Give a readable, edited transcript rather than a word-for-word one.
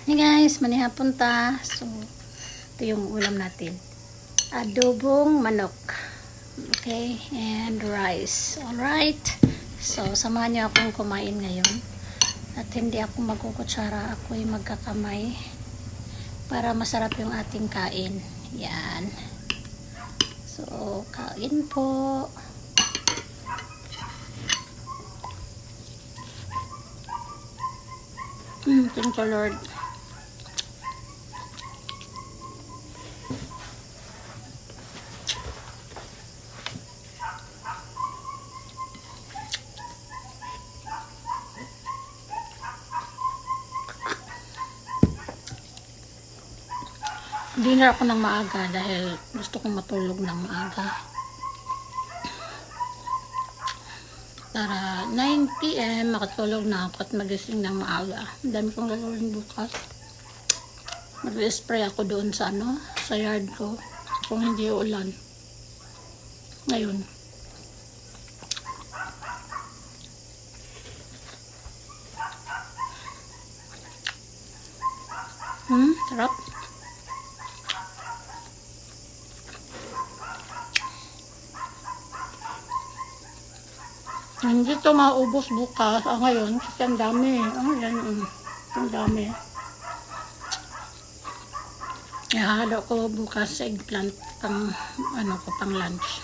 Hey guys, manihapon ta. So, ito yung ulam natin. Adobong manok. Okay, and rice. Alright. So, samahan niyo akong kumain ngayon. At hindi ako magkukutsara, ako'y magkakamay para masarap yung ating kain. Yan. So, kain po. Thank you, Lord. Dinner ako ng maaga dahil gusto kong matulog ng maaga. Para 9 PM makatulog na ako at magising ng maaga. Ang dami kong gagawin bukas. Mag-spray ako doon sa sa yard ko kung hindi ulan. Ngayon. Sarap. Hindi ito maubos bukas. Ngayon, kasi ang dami. Yan. Ang dami. Ihalo ko bukas sa eggplant pang lunch.